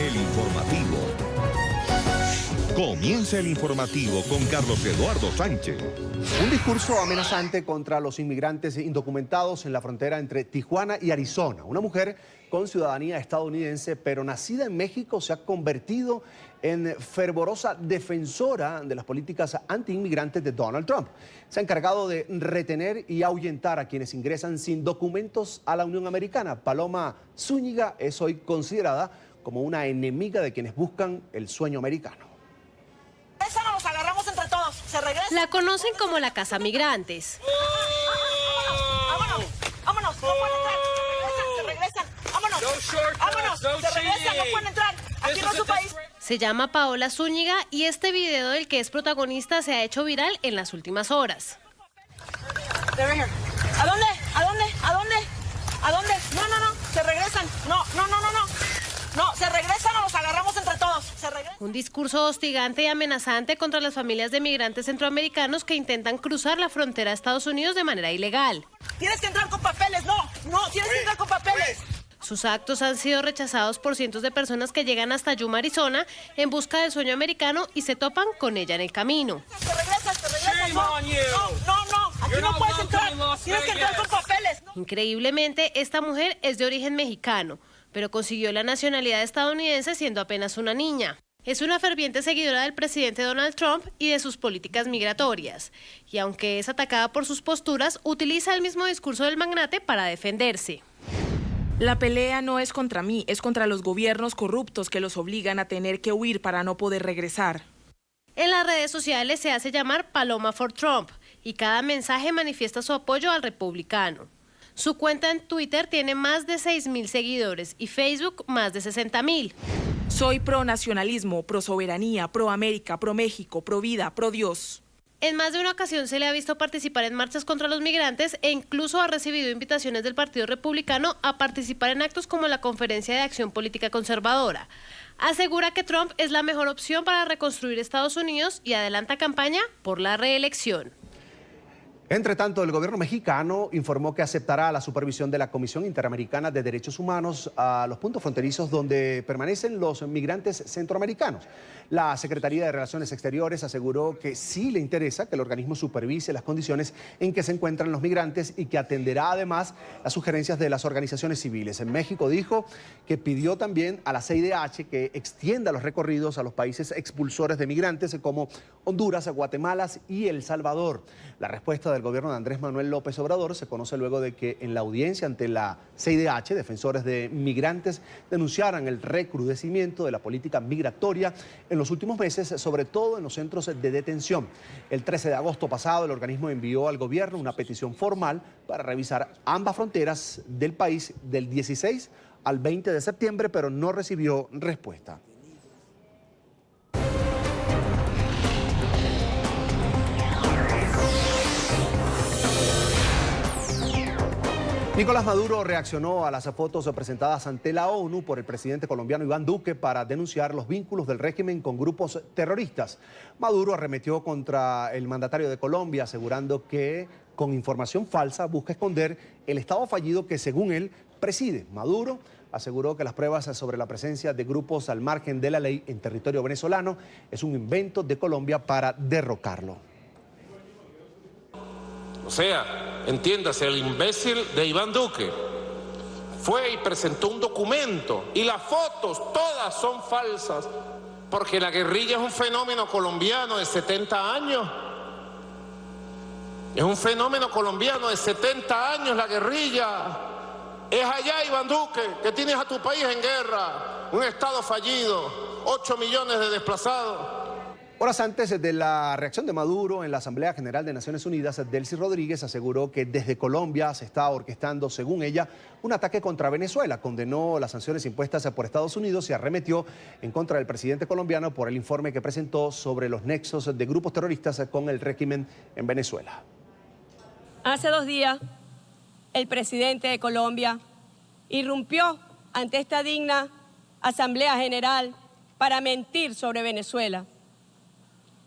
El informativo. Comienza el informativo con Carlos Eduardo Sánchez. Un discurso amenazante contra los inmigrantes indocumentados en la frontera entre Tijuana y Arizona. Una mujer con ciudadanía estadounidense, pero nacida en México, se ha convertido en fervorosa defensora de las políticas antiinmigrantes de Donald Trump. Se ha encargado de retener y ahuyentar a quienes ingresan sin documentos a la Unión Americana. Paloma Zúñiga es hoy considerada como una enemiga de quienes buscan el sueño americano. Nos agarramos entre todos. Se regresa. La conocen como la Casa Migrantes. Vámonos, vámonos, no pueden entrar. Se regresan, vámonos. Vámonos, se regresan, no pueden entrar. Aquí no es su país. Se llama Paola Zúñiga y este video del que es protagonista se ha hecho viral en las últimas horas. ¿A dónde? ¿A dónde? ¿A dónde? ¿A dónde? No, se regresan. No, se regresan o nos agarramos entre todos. Se regresan. Un discurso hostigante y amenazante contra las familias de migrantes centroamericanos que intentan cruzar la frontera a Estados Unidos de manera ilegal. Tienes que entrar con papeles, no, tienes que entrar con papeles. Sus actos han sido rechazados por cientos de personas que llegan hasta Yuma, Arizona, en busca del sueño americano y se topan con ella en el camino. Se regresan. No, aquí no puedes entrar. Tienes que entrar con papeles. Increíblemente, esta mujer es de origen mexicano, pero consiguió la nacionalidad estadounidense siendo apenas una niña. Es una ferviente seguidora del presidente Donald Trump y de sus políticas migratorias. Y aunque es atacada por sus posturas, utiliza el mismo discurso del magnate para defenderse. La pelea no es contra mí, es contra los gobiernos corruptos que los obligan a tener que huir para no poder regresar. En las redes sociales se hace llamar Paloma for Trump y cada mensaje manifiesta su apoyo al republicano. Su cuenta en Twitter tiene más de 6.000 seguidores y Facebook más de 60.000. Soy pro nacionalismo, pro soberanía, pro América, pro México, pro vida, pro Dios. En más de una ocasión se le ha visto participar en marchas contra los migrantes e incluso ha recibido invitaciones del Partido Republicano a participar en actos como la Conferencia de Acción Política Conservadora. Asegura que Trump es la mejor opción para reconstruir Estados Unidos y adelanta campaña por la reelección. Entre tanto, el gobierno mexicano informó que aceptará la supervisión de la Comisión Interamericana de Derechos Humanos a los puntos fronterizos donde permanecen los migrantes centroamericanos. La Secretaría de Relaciones Exteriores aseguró que sí le interesa que el organismo supervise las condiciones en que se encuentran los migrantes y que atenderá además las sugerencias de las organizaciones civiles. En México dijo que pidió también a la CIDH que extienda los recorridos a los países expulsores de migrantes como Honduras, Guatemala y El Salvador. La respuesta del gobierno de Andrés Manuel López Obrador se conoce luego de que en la audiencia ante la CIDH, defensores de migrantes denunciaran el recrudecimiento de la política migratoria en los últimos meses, sobre todo en los centros de detención. El 13 de agosto pasado, el organismo envió al gobierno una petición formal para revisar ambas fronteras del país del 16 al 20 de septiembre, pero no recibió respuesta. Nicolás Maduro reaccionó a las fotos presentadas ante la ONU por el presidente colombiano Iván Duque para denunciar los vínculos del régimen con grupos terroristas. Maduro arremetió contra el mandatario de Colombia, asegurando que con información falsa busca esconder el estado fallido que, según él, preside. Maduro aseguró que las pruebas sobre la presencia de grupos al margen de la ley en territorio venezolano es un invento de Colombia para derrocarlo. O sea, entiéndase, el imbécil de Iván Duque fue y presentó un documento y las fotos todas son falsas porque la guerrilla es un fenómeno colombiano de 70 años. Es un fenómeno colombiano de 70 años la guerrilla. Es allá, Iván Duque, que tienes a tu país en guerra, un estado fallido, 8 millones de desplazados. Horas antes de la reacción de Maduro en la Asamblea General de Naciones Unidas, Delcy Rodríguez aseguró que desde Colombia se está orquestando, según ella, un ataque contra Venezuela. Condenó las sanciones impuestas por Estados Unidos y arremetió en contra del presidente colombiano por el informe que presentó sobre los nexos de grupos terroristas con el régimen en Venezuela. Hace 2 días, el presidente de Colombia irrumpió ante esta digna Asamblea General para mentir sobre Venezuela.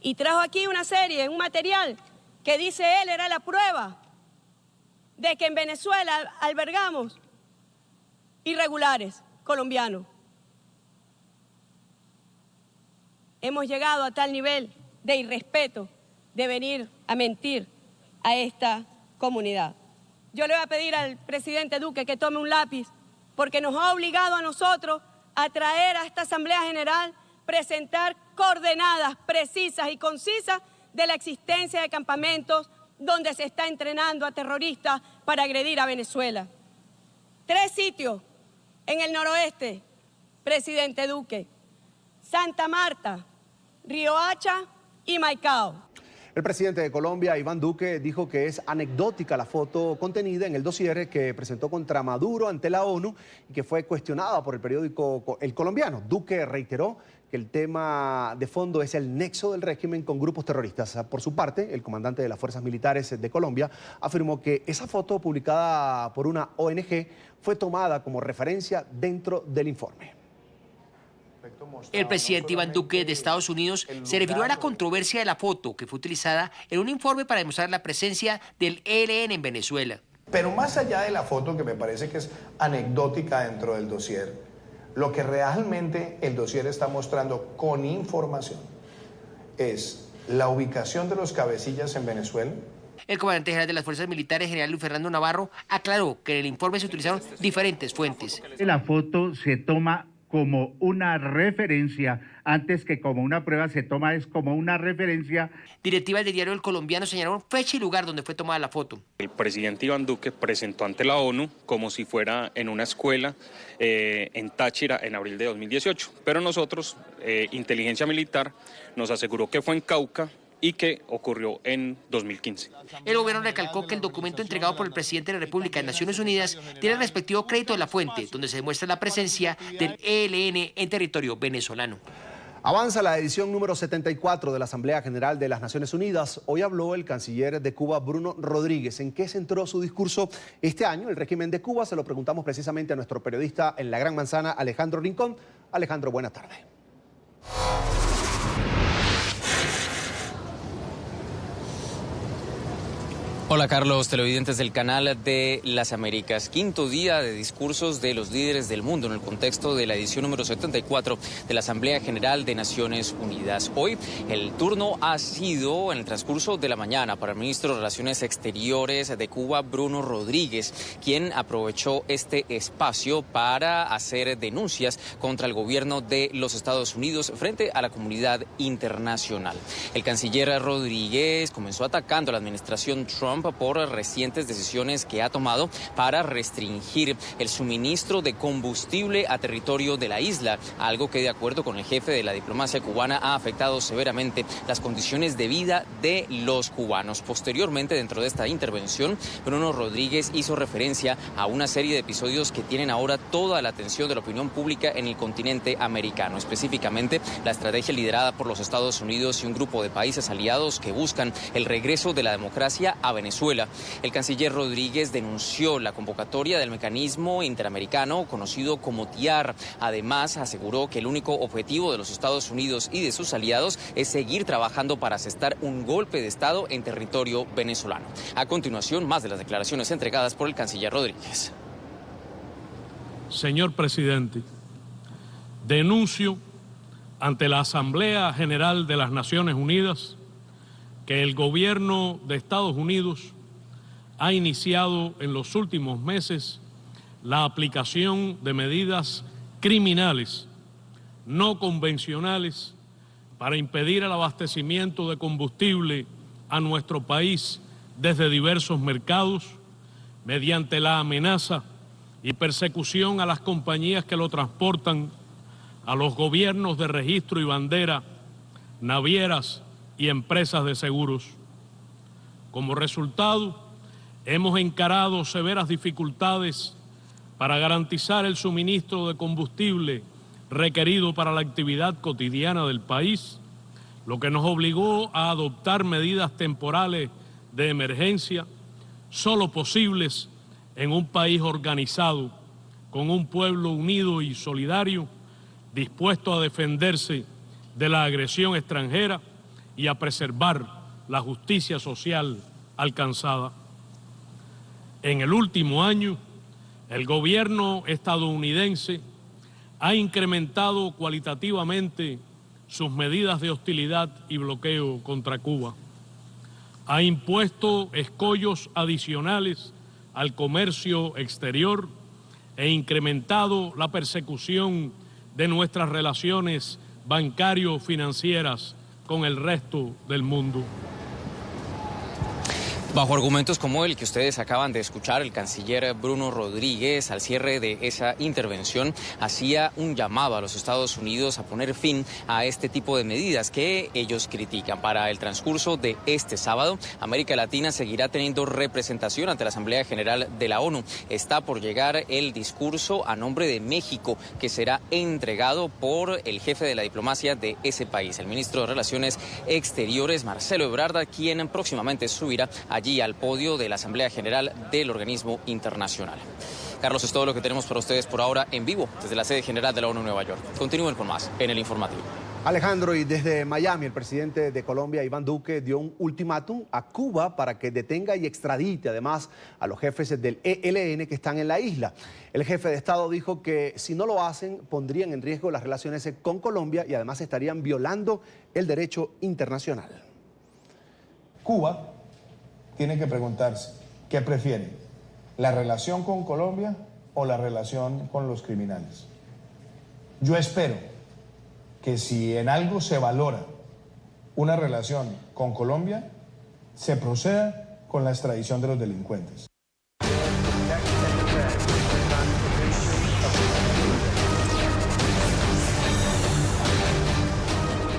Y trajo aquí un material que dice él era la prueba de que en Venezuela albergamos irregulares colombianos. hemos llegado a tal nivel de irrespeto de venir a mentir a esta comunidad. Yo le voy a pedir al presidente Duque que tome un lápiz, porque nos ha obligado a nosotros a traer a esta Asamblea General, presentar coordenadas precisas y concisas de la existencia de campamentos donde se está entrenando a terroristas para agredir a Venezuela. 3 sitios en el noroeste, presidente Duque: Santa Marta, Riohacha y Maicao. El presidente de Colombia, Iván Duque, dijo que es anecdótica la foto contenida en el dossier que presentó contra Maduro ante la ONU y que fue cuestionada por el periódico El Colombiano. Duque reiteró que el tema de fondo es el nexo del régimen con grupos terroristas. Por su parte, el comandante de las Fuerzas Militares de Colombia afirmó que esa foto publicada por una ONG fue tomada como referencia dentro del informe. El presidente Iván Duque de Estados Unidos se refirió a la controversia de la foto que fue utilizada en un informe para demostrar la presencia del ELN en Venezuela. Pero más allá de la foto, que me parece que es anecdótica dentro del dossier, lo que realmente el dossier está mostrando con información es la ubicación de los cabecillas en Venezuela. El comandante general de las Fuerzas Militares, general Luis Fernando Navarro, aclaró que en el informe se utilizaron diferentes fuentes. La foto se toma como una referencia, antes que como una prueba, se toma es como una referencia. Directivas del diario El Colombiano señalaron fecha y lugar donde fue tomada la foto. El presidente Iván Duque presentó ante la ONU como si fuera en una escuela en Táchira en abril de 2018, pero nosotros, inteligencia militar, nos aseguró que fue en Cauca y que ocurrió en 2015. El gobierno recalcó que el documento entregado por el presidente de la República en Naciones Unidas tiene el respectivo crédito de la fuente, donde se demuestra la presencia del ELN en territorio venezolano. Avanza la edición número 74 de la Asamblea General de las Naciones Unidas. Hoy habló el canciller de Cuba, Bruno Rodríguez. ¿En qué centró su discurso este año? El régimen de Cuba se lo preguntamos precisamente a nuestro periodista en la Gran Manzana, Alejandro Rincón. Alejandro, buenas tardes. Hola Carlos, televidentes del canal de las Américas. Quinto día de discursos de los líderes del mundo en el contexto de la edición número 74 de la Asamblea General de Naciones Unidas. Hoy el turno ha sido en el transcurso de la mañana para el ministro de Relaciones Exteriores de Cuba, Bruno Rodríguez, quien aprovechó este espacio para hacer denuncias contra el gobierno de los Estados Unidos frente a la comunidad internacional. El canciller Rodríguez comenzó atacando a la administración Trump por recientes decisiones que ha tomado para restringir el suministro de combustible a territorio de la isla, algo que de acuerdo con el jefe de la diplomacia cubana ha afectado severamente las condiciones de vida de los cubanos. Posteriormente, dentro de esta intervención, Bruno Rodríguez hizo referencia a una serie de episodios que tienen ahora toda la atención de la opinión pública en el continente americano, específicamente la estrategia liderada por los Estados Unidos y un grupo de países aliados que buscan el regreso de la democracia a Venezuela. El canciller Rodríguez denunció la convocatoria del mecanismo interamericano conocido como TIAR. Además, aseguró que el único objetivo de los Estados Unidos y de sus aliados es seguir trabajando para asestar un golpe de Estado en territorio venezolano. A continuación, más de las declaraciones entregadas por el canciller Rodríguez. Señor presidente, denuncio ante la Asamblea General de las Naciones Unidas que el gobierno de Estados Unidos ha iniciado en los últimos meses la aplicación de medidas criminales, no convencionales, para impedir el abastecimiento de combustible a nuestro país desde diversos mercados, mediante la amenaza y persecución a las compañías que lo transportan, a los gobiernos de registro y bandera, navieras y empresas de seguros. Como resultado, hemos encarado severas dificultades para garantizar el suministro de combustible requerido para la actividad cotidiana del país, lo que nos obligó a adoptar medidas temporales de emergencia, solo posibles en un país organizado, con un pueblo unido y solidario, dispuesto a defenderse de la agresión extranjera y a preservar la justicia social alcanzada. En el último año, el gobierno estadounidense ha incrementado cualitativamente sus medidas de hostilidad y bloqueo contra Cuba. Ha impuesto escollos adicionales al comercio exterior e incrementado la persecución de nuestras relaciones bancario-financieras con el resto del mundo. Bajo argumentos como el que ustedes acaban de escuchar, el canciller Bruno Rodríguez, al cierre de esa intervención, hacía un llamado a los Estados Unidos a poner fin a este tipo de medidas que ellos critican. Para el transcurso de este sábado, América Latina seguirá teniendo representación ante la Asamblea General de la ONU. Está por llegar el discurso a nombre de México, que será entregado por el jefe de la diplomacia de ese país, el ministro de Relaciones Exteriores, Marcelo Ebrard, quien próximamente subirá allí al podio de la Asamblea General del organismo internacional. Carlos, es todo lo que tenemos para ustedes por ahora en vivo desde la sede general de la ONU en Nueva York. Continúen con más en el informativo. Alejandro, y desde Miami, el presidente de Colombia, Iván Duque, dio un ultimátum a Cuba para que detenga y extradite además a los jefes del ELN que están en la isla. El jefe de Estado dijo que si no lo hacen, pondrían en riesgo las relaciones con Colombia y además estarían violando el derecho internacional. Cuba tiene que preguntarse, ¿qué prefiere? ¿La relación con Colombia o la relación con los criminales? Yo espero que si en algo se valora una relación con Colombia, se proceda con la extradición de los delincuentes.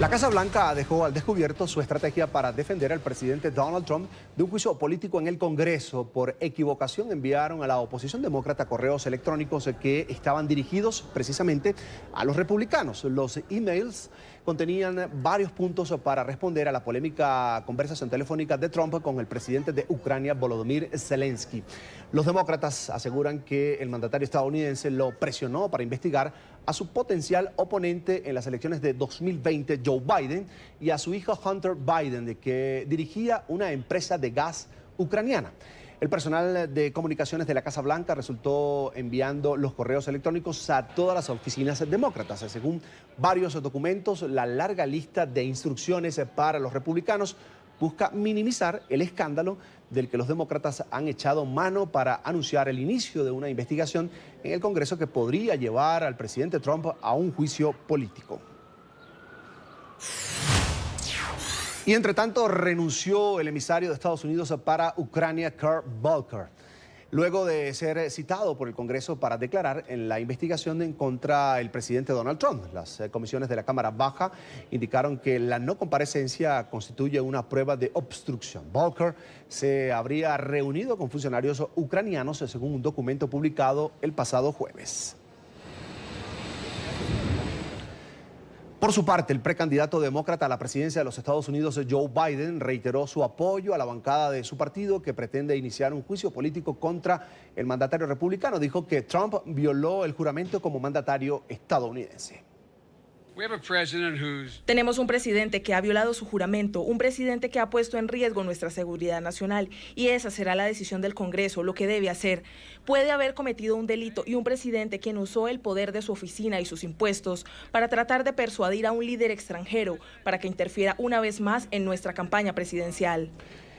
La Casa Blanca dejó al descubierto su estrategia para defender al presidente Donald Trump de un juicio político en el Congreso. Por equivocación enviaron a la oposición demócrata correos electrónicos que estaban dirigidos precisamente a los republicanos. Los emails contenían varios puntos para responder a la polémica conversación telefónica de Trump con el presidente de Ucrania, Volodymyr Zelensky. Los demócratas aseguran que el mandatario estadounidense lo presionó para investigar a su potencial oponente en las elecciones de 2020, Joe Biden, y a su hijo Hunter Biden, de que dirigía una empresa de gas ucraniana. El personal de comunicaciones de la Casa Blanca resultó enviando los correos electrónicos a todas las oficinas demócratas. Según varios documentos, la larga lista de instrucciones para los republicanos busca minimizar el escándalo del que los demócratas han echado mano para anunciar el inicio de una investigación en el Congreso que podría llevar al presidente Trump a un juicio político. Y entre tanto renunció el emisario de Estados Unidos para Ucrania, Kurt Volker, luego de ser citado por el Congreso para declarar en la investigación contra el presidente Donald Trump. Las comisiones de la Cámara Baja indicaron que la no comparecencia constituye una prueba de obstrucción. Volker se habría reunido con funcionarios ucranianos, según un documento publicado el pasado jueves. Por su parte, el precandidato demócrata a la presidencia de los Estados Unidos, Joe Biden, reiteró su apoyo a la bancada de su partido que pretende iniciar un juicio político contra el mandatario republicano. Dijo que Trump violó el juramento como mandatario estadounidense. Tenemos un presidente que ha violado su juramento, un presidente que ha puesto en riesgo nuestra seguridad nacional, y esa será la decisión del Congreso, lo que debe hacer. Puede haber cometido un delito y un presidente quien usó el poder de su oficina y sus impuestos para tratar de persuadir a un líder extranjero para que interfiera una vez más en nuestra campaña presidencial.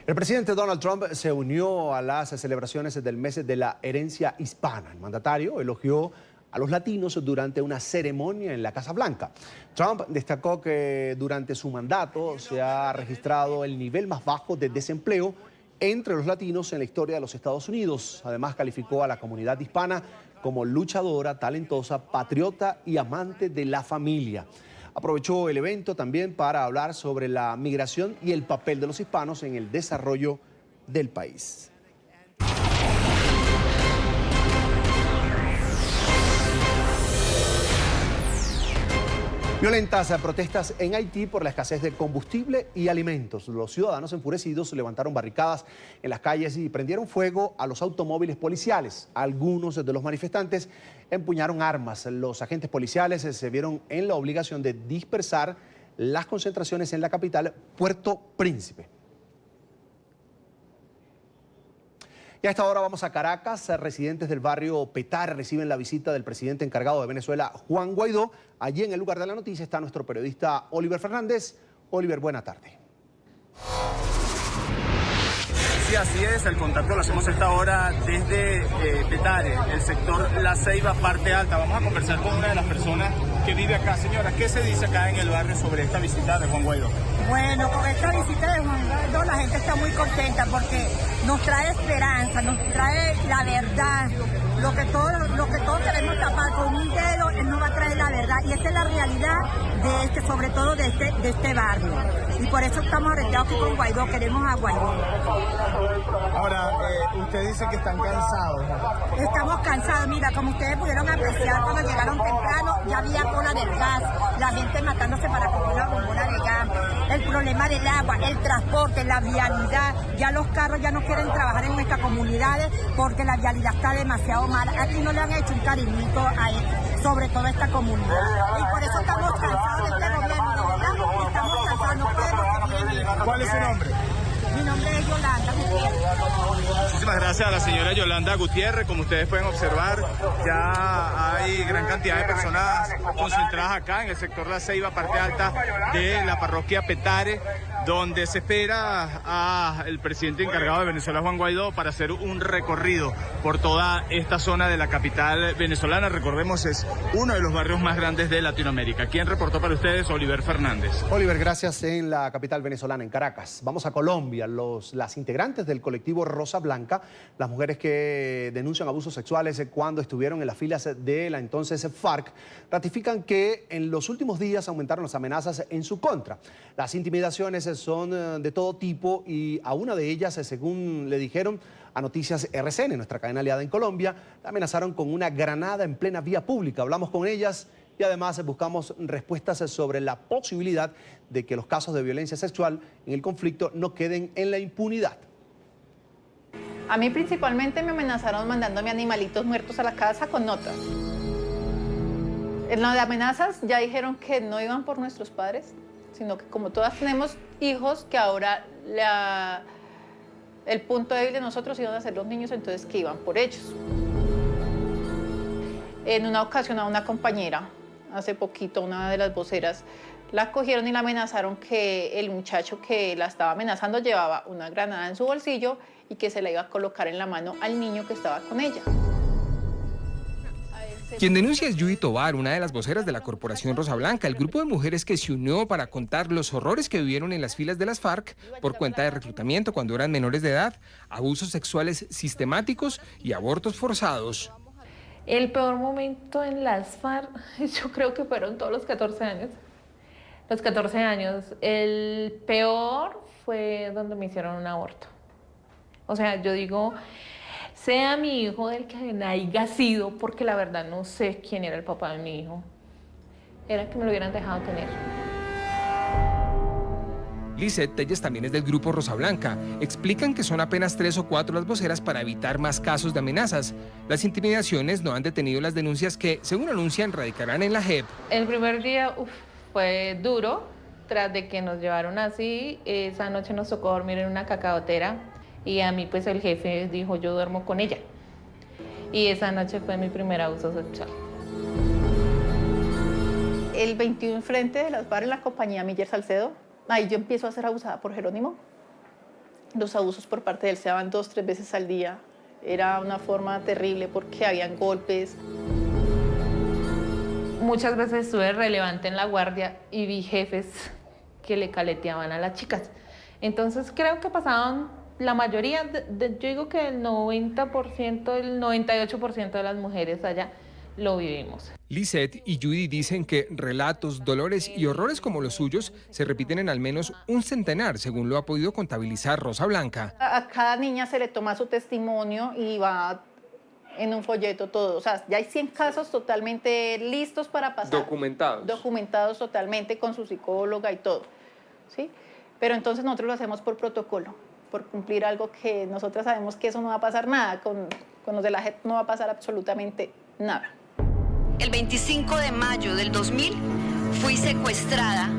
El presidente Donald Trump se unió a las celebraciones del mes de la herencia hispana. El mandatario elogió a los latinos durante una ceremonia en la Casa Blanca. Trump destacó que durante su mandato se ha registrado el nivel más bajo de desempleo entre los latinos en la historia de los Estados Unidos. Además, calificó a la comunidad hispana como luchadora, talentosa, patriota y amante de la familia. Aprovechó el evento también para hablar sobre la migración y el papel de los hispanos en el desarrollo del país. Violentas protestas en Haití por la escasez de combustible y alimentos. Los ciudadanos enfurecidos levantaron barricadas en las calles y prendieron fuego a los automóviles policiales. Algunos de los manifestantes empuñaron armas. Los agentes policiales se vieron en la obligación de dispersar las concentraciones en la capital, Puerto Príncipe. Y a esta hora vamos a Caracas. Residentes del barrio Petare reciben la visita del presidente encargado de Venezuela, Juan Guaidó. Allí en el lugar de la noticia está nuestro periodista Oliver Fernández. Oliver, buena tarde. Sí, así es, el contacto lo hacemos a esta hora desde Petare, el sector La Ceiba, parte alta. Vamos a conversar con una de las personas que vive acá. Señora, ¿qué se dice acá en el barrio sobre esta visita de Juan Guaidó? Bueno, con esta visita de Juan Guaidó la gente está muy contenta porque nos trae esperanza, nos trae la verdad. Lo que todos queremos tapar con un dedo, él nos va a traer la verdad. Y esta es la realidad sobre todo de este barrio. Y por eso estamos arrestados aquí con Guaidó, queremos a Guaidó. Ahora, usted dice que están cansados. Estamos cansados, mira, como ustedes pudieron apreciar cuando llegaron temprano, ya había cola del gas, la gente matándose para comprar una bombona de gas, el problema del agua, el transporte, la vialidad, ya los carros ya no quieren trabajar en nuestras comunidades porque la vialidad está demasiado mala. Aquí no le han hecho un cariñito sobre todo a esta comunidad. Y por eso estamos cansados de este gobierno, de verdad, estamos cansados, no podemos seguir en esto. ¿Cuál es su nombre? Mi nombre es Yolanda Gutiérrez. Muchísimas gracias a la señora Yolanda Gutiérrez. Como ustedes pueden observar, ya hay gran cantidad de personas concentradas acá en el sector La Ceiba, parte alta de la parroquia Petare, donde se espera al presidente encargado de Venezuela, Juan Guaidó, para hacer un recorrido por toda esta zona de la capital venezolana. Recordemos, es uno de los barrios más grandes de Latinoamérica. ¿Quién reportó para ustedes? Oliver Fernández. Oliver, gracias. En la capital venezolana, en Caracas. Vamos a Colombia. Las integrantes del colectivo Rosa Blanca, las mujeres que denuncian abusos sexuales cuando estuvieron en las filas de la entonces FARC, ratifican que en los últimos días aumentaron las amenazas en su contra. Las intimidaciones son de todo tipo y a una de ellas, según le dijeron a Noticias RCN, nuestra cadena aliada en Colombia, la amenazaron con una granada en plena vía pública. Hablamos con ellas y además buscamos respuestas sobre la posibilidad de que los casos de violencia sexual en el conflicto no queden en la impunidad. A mí principalmente me amenazaron mandándome animalitos muertos a la casa con notas. En lo de amenazas ya dijeron que no iban por nuestros padres, sino que como todas tenemos hijos, que ahora el punto débil de nosotros iban a ser los niños, entonces que iban por ellos. En una ocasión a una compañera, hace poquito, una de las voceras, la cogieron y la amenazaron que el muchacho que la estaba amenazando llevaba una granada en su bolsillo y que se la iba a colocar en la mano al niño que estaba con ella. Quien denuncia es Judy Tobar, una de las voceras de la Corporación Rosa Blanca, el grupo de mujeres que se unió para contar los horrores que vivieron en las filas de las FARC por cuenta de reclutamiento cuando eran menores de edad, abusos sexuales sistemáticos y abortos forzados. El peor momento en las FARC, yo creo que fueron todos los 14 años. Los 14 años. El peor fue donde me hicieron un aborto. O sea, yo digo, sea mi hijo del que haya sido, porque la verdad no sé quién era el papá de mi hijo. Era que me lo hubieran dejado tener. Lizeth Telles también es del grupo Rosa Blanca. Explican que son apenas 3 o 4 las voceras para evitar más casos de amenazas. Las intimidaciones no han detenido las denuncias que, según anuncian, radicarán en la JEP. El primer día fue duro, tras de que nos llevaron así. Esa noche nos tocó dormir en una cacaotera y a mí pues el jefe dijo, yo duermo con ella. Y esa noche fue mi primer abuso sexual. El 21 frente de las FARC en la compañía Miller Salcedo, ahí yo empiezo a ser abusada por Jerónimo. Los abusos por parte de él se daban 2 o 3 veces al día. Era una forma terrible porque habían golpes. Muchas veces estuve relevante en la guardia y vi jefes que le caleteaban a las chicas. Entonces creo que pasaban la mayoría, yo digo que el 90%, el 98% de las mujeres allá lo vivimos. Lizeth y Judy dicen que relatos, dolores y horrores como los suyos se repiten en al menos un centenar, según lo ha podido contabilizar Rosa Blanca. A cada niña se le toma su testimonio y va en un folleto todo. O sea, ya hay 100 casos totalmente listos para pasar. Documentados. Documentados totalmente con su psicóloga y todo, ¿sí? Pero entonces nosotros lo hacemos por protocolo, por cumplir algo que nosotras sabemos que eso no va a pasar nada. Con los de la JEP no va a pasar absolutamente nada. El 25 de mayo del 2000 fui secuestrada.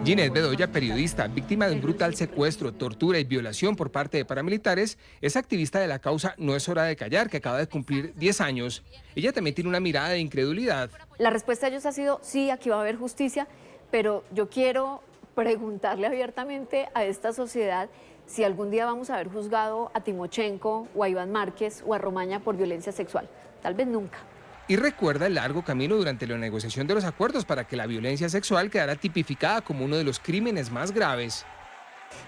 Ginette Bedoya, periodista, víctima de un brutal secuestro, tortura y violación por parte de paramilitares, es activista de la causa No es hora de callar, que acaba de cumplir 10 años. Ella también tiene una mirada de incredulidad. La respuesta de ellos ha sido, sí, aquí va a haber justicia, pero yo quiero preguntarle abiertamente a esta sociedad si algún día vamos a haber juzgado a Timochenko o a Iván Márquez o a Romaña por violencia sexual. Tal vez nunca. Y recuerda el largo camino durante la negociación de los acuerdos para que la violencia sexual quedara tipificada como uno de los crímenes más graves.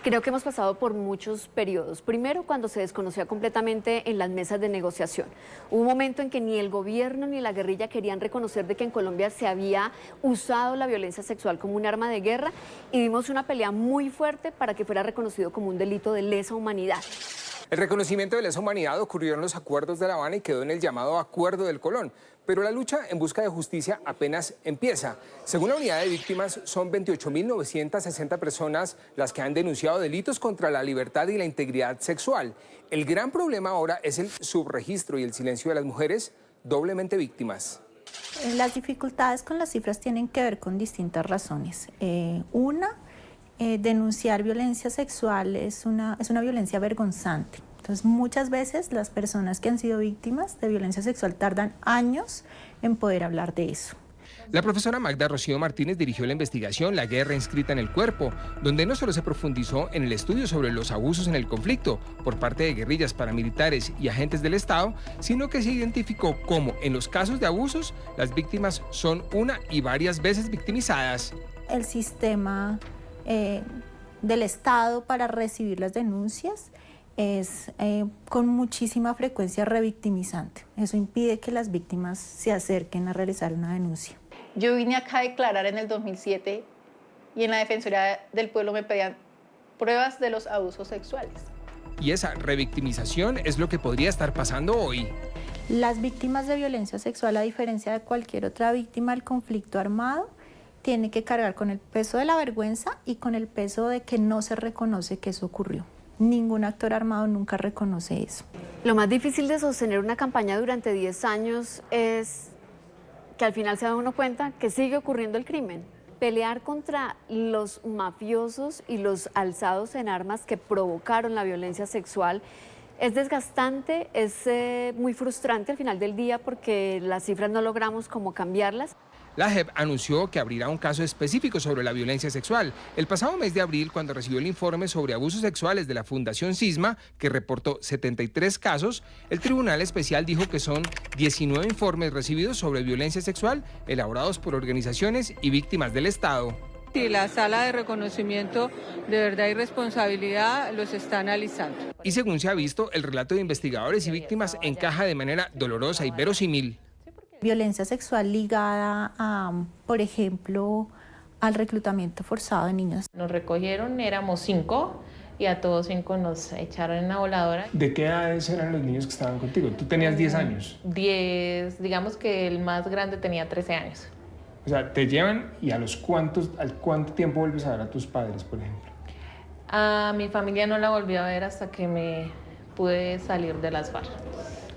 Creo que hemos pasado por muchos periodos. Primero, cuando se desconocía completamente en las mesas de negociación. Hubo un momento en que ni el gobierno ni la guerrilla querían reconocer de que en Colombia se había usado la violencia sexual como un arma de guerra y dimos una pelea muy fuerte para que fuera reconocido como un delito de lesa humanidad. El reconocimiento de lesa humanidad ocurrió en los acuerdos de La Habana y quedó en el llamado Acuerdo del Colón. Pero la lucha en busca de justicia apenas empieza. Según la unidad de víctimas, son 28.960 personas las que han denunciado delitos contra la libertad y la integridad sexual. El gran problema ahora es el subregistro y el silencio de las mujeres doblemente víctimas. Las dificultades con las cifras tienen que ver con distintas razones. Denunciar violencia sexual es una violencia vergonzante. Entonces, muchas veces las personas que han sido víctimas de violencia sexual tardan años en poder hablar de eso. La profesora Magda Rocío Martínez dirigió la investigación La guerra inscrita en el cuerpo, donde no solo se profundizó en el estudio sobre los abusos en el conflicto por parte de guerrillas, paramilitares y agentes del Estado, sino que se identificó cómo en los casos de abusos las víctimas son una y varias veces victimizadas. El sistema del Estado para recibir las denuncias es con muchísima frecuencia revictimizante. Eso impide que las víctimas se acerquen a realizar una denuncia. Yo vine acá a declarar en el 2007 y en la Defensoría del Pueblo me pedían pruebas de los abusos sexuales. Y esa revictimización es lo que podría estar pasando hoy. Las víctimas de violencia sexual, a diferencia de cualquier otra víctima del conflicto armado, tienen que cargar con el peso de la vergüenza y con el peso de que no se reconoce que eso ocurrió. Ningún actor armado nunca reconoce eso. Lo más difícil de sostener una campaña durante 10 años es que al final se da uno cuenta que sigue ocurriendo el crimen. Pelear contra los mafiosos y los alzados en armas que provocaron la violencia sexual es desgastante, es muy frustrante al final del día porque las cifras no logramos como cambiarlas. La JEP anunció que abrirá un caso específico sobre la violencia sexual. El pasado mes de abril, cuando recibió el informe sobre abusos sexuales de la Fundación Sisma, que reportó 73 casos, el Tribunal Especial dijo que son 19 informes recibidos sobre violencia sexual elaborados por organizaciones y víctimas del Estado. Y la sala de reconocimiento de verdad y responsabilidad los está analizando. Y según se ha visto, el relato de investigadores y víctimas encaja de manera dolorosa y verosímil. Violencia sexual ligada a, por ejemplo, al reclutamiento forzado de niños. Nos recogieron, éramos 5 y a todos 5 nos echaron en la voladora. ¿De qué edades eran los niños que estaban contigo? Tú tenías 10 años. 10, digamos que el más grande tenía 13 años. O sea, te llevan y al cuánto tiempo vuelves a ver a tus padres, por ejemplo. A mi familia no la volví a ver hasta que me pude salir de las FARC.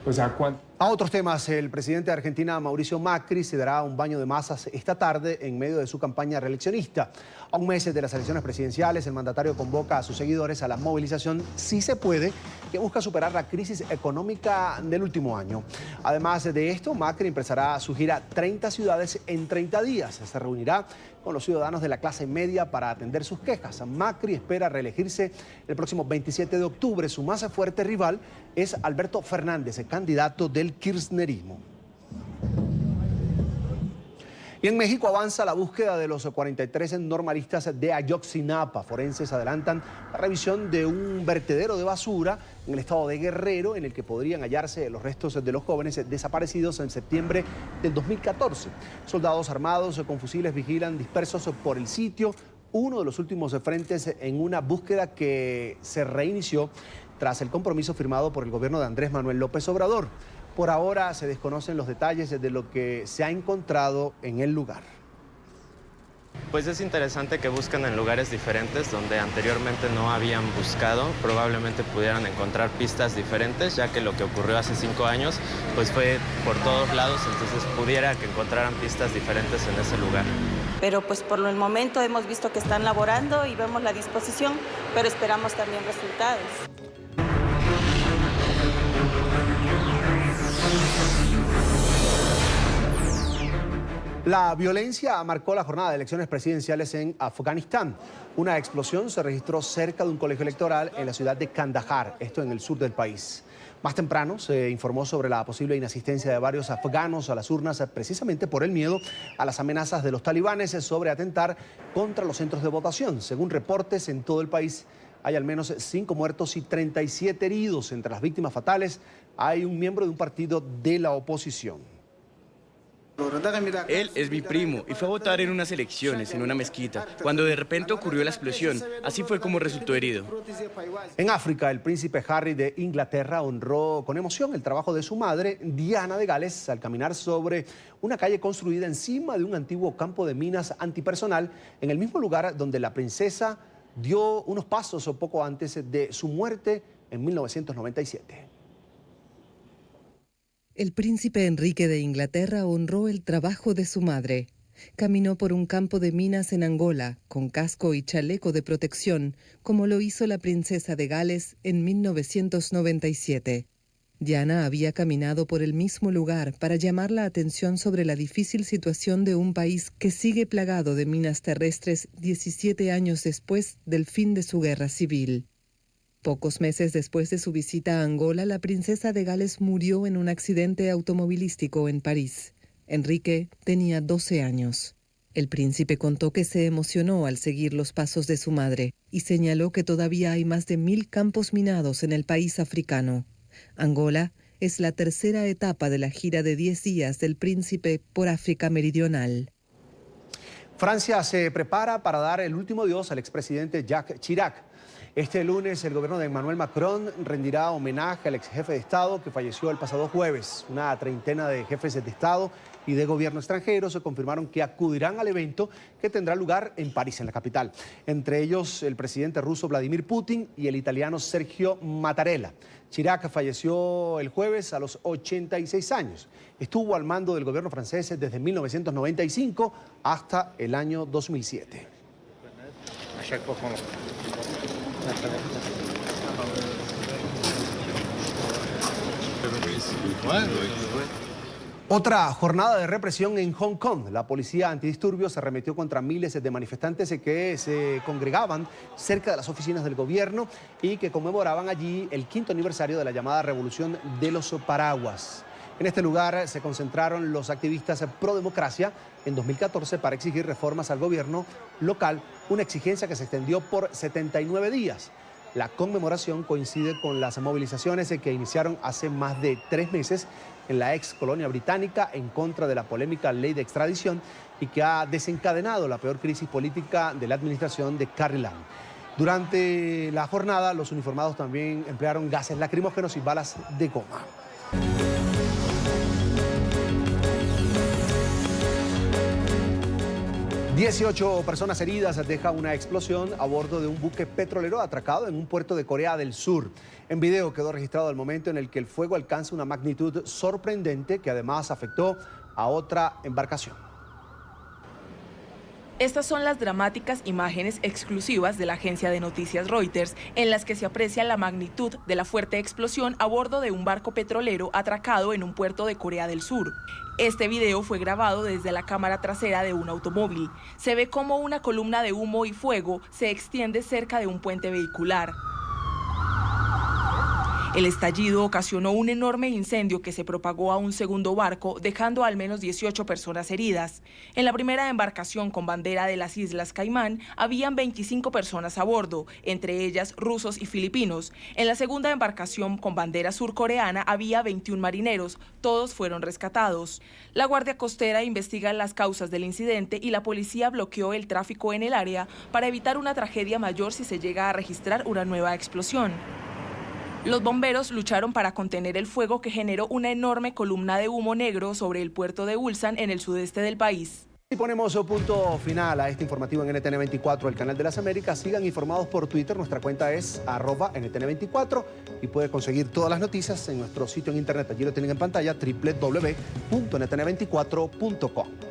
O sea, ¿cuánto? A otros temas, el presidente de Argentina, Mauricio Macri, se dará un baño de masas esta tarde en medio de su campaña reeleccionista. A un mes de las elecciones presidenciales, el mandatario convoca a sus seguidores a la movilización Sí se puede, que busca superar la crisis económica del último año. Además de esto, Macri empezará su gira 30 ciudades en 30 días. Se reunirá con los ciudadanos de la clase media para atender sus quejas. Macri espera reelegirse el próximo 27 de octubre. Su más fuerte rival es Alberto Fernández, el candidato del kirchnerismo. Y en México avanza la búsqueda de los 43 normalistas de Ayotzinapa. Forenses adelantan la revisión de un vertedero de basura en el estado de Guerrero, en el que podrían hallarse los restos de los jóvenes desaparecidos en septiembre del 2014. Soldados armados con fusiles vigilan dispersos por el sitio, uno de los últimos frentes en una búsqueda que se reinició tras el compromiso firmado por el gobierno de Andrés Manuel López Obrador. Por ahora se desconocen los detalles de lo que se ha encontrado en el lugar. Pues es interesante que buscan en lugares diferentes donde anteriormente no habían buscado. Probablemente pudieran encontrar pistas diferentes, ya que lo que ocurrió hace 5 años pues fue por todos lados, entonces pudiera que encontraran pistas diferentes en ese lugar. pero pues por el momento hemos visto que están laborando y vemos la disposición, pero esperamos también resultados. La violencia marcó la jornada de elecciones presidenciales en Afganistán. Una explosión se registró cerca de un colegio electoral en la ciudad de Kandahar, esto en el sur del país. Más temprano se informó sobre la posible inasistencia de varios afganos a las urnas precisamente por el miedo a las amenazas de los talibanes sobre atentar contra los centros de votación. Según reportes, en todo el país hay al menos 5 muertos y 37 heridos. Entre las víctimas fatales hay un miembro de un partido de la oposición. Él es mi primo y fue a votar en unas elecciones en una mezquita, cuando de repente ocurrió la explosión. Así fue como resultó herido. En África, el príncipe Harry de Inglaterra honró con emoción el trabajo de su madre, Diana de Gales, al caminar sobre una calle construida encima de un antiguo campo de minas antipersonal, en el mismo lugar donde la princesa dio unos pasos poco antes de su muerte en 1997. El príncipe Enrique de Inglaterra honró el trabajo de su madre. Caminó por un campo de minas en Angola, con casco y chaleco de protección, como lo hizo la princesa de Gales en 1997. Diana había caminado por el mismo lugar para llamar la atención sobre la difícil situación de un país que sigue plagado de minas terrestres 17 años después del fin de su guerra civil. Pocos meses después de su visita a Angola, la princesa de Gales murió en un accidente automovilístico en París. Enrique tenía 12 años. El príncipe contó que se emocionó al seguir los pasos de su madre y señaló que todavía hay más de 1000 campos minados en el país africano. Angola es la tercera etapa de la gira de 10 días del príncipe por África Meridional. Francia se prepara para dar el último adiós al expresidente Jacques Chirac. Este lunes el gobierno de Emmanuel Macron rendirá homenaje al ex jefe de Estado que falleció el pasado jueves. Una treintena de jefes de Estado y de gobierno extranjeros se confirmaron que acudirán al evento que tendrá lugar en París, en la capital. Entre ellos el presidente ruso Vladimir Putin y el italiano Sergio Mattarella. Chirac falleció el jueves a los 86 años. Estuvo al mando del gobierno francés desde 1995 hasta el año 2007. Otra jornada de represión en Hong Kong. La policía antidisturbios se arremetió contra miles de manifestantes que se congregaban cerca de las oficinas del gobierno y que conmemoraban allí el 5º aniversario de la llamada Revolución de los Paraguas. En este lugar se concentraron los activistas pro democracia en 2014 para exigir reformas al gobierno local, una exigencia que se extendió por 79 días. La conmemoración coincide con las movilizaciones que iniciaron hace más de 3 meses en la ex colonia británica en contra de la polémica ley de extradición y que ha desencadenado la peor crisis política de la administración de Carrie Lam. Durante la jornada, los uniformados también emplearon gases lacrimógenos y balas de goma. 18 personas heridas deja una explosión a bordo de un buque petrolero atracado en un puerto de Corea del Sur. En video quedó registrado el momento en el que el fuego alcanza una magnitud sorprendente que además afectó a otra embarcación. Estas son las dramáticas imágenes exclusivas de la agencia de noticias Reuters, en las que se aprecia la magnitud de la fuerte explosión a bordo de un barco petrolero atracado en un puerto de Corea del Sur. Este video fue grabado desde la cámara trasera de un automóvil. Se ve cómo una columna de humo y fuego se extiende cerca de un puente vehicular. El estallido ocasionó un enorme incendio que se propagó a un segundo barco, dejando al menos 18 personas heridas. En la primera embarcación con bandera de las Islas Caimán, habían 25 personas a bordo, entre ellas rusos y filipinos. En la segunda embarcación con bandera surcoreana había 21 marineros, todos fueron rescatados. La Guardia Costera investiga las causas del incidente y la policía bloqueó el tráfico en el área para evitar una tragedia mayor si se llega a registrar una nueva explosión. Los bomberos lucharon para contener el fuego que generó una enorme columna de humo negro sobre el puerto de Ulsan en el sudeste del país. Y ponemos punto final a este informativo en NTN24, el canal de las Américas. Sigan informados por Twitter, nuestra cuenta es @NTN24 y puede conseguir todas las noticias en nuestro sitio en internet. Allí lo tienen en pantalla, www.ntn24.com.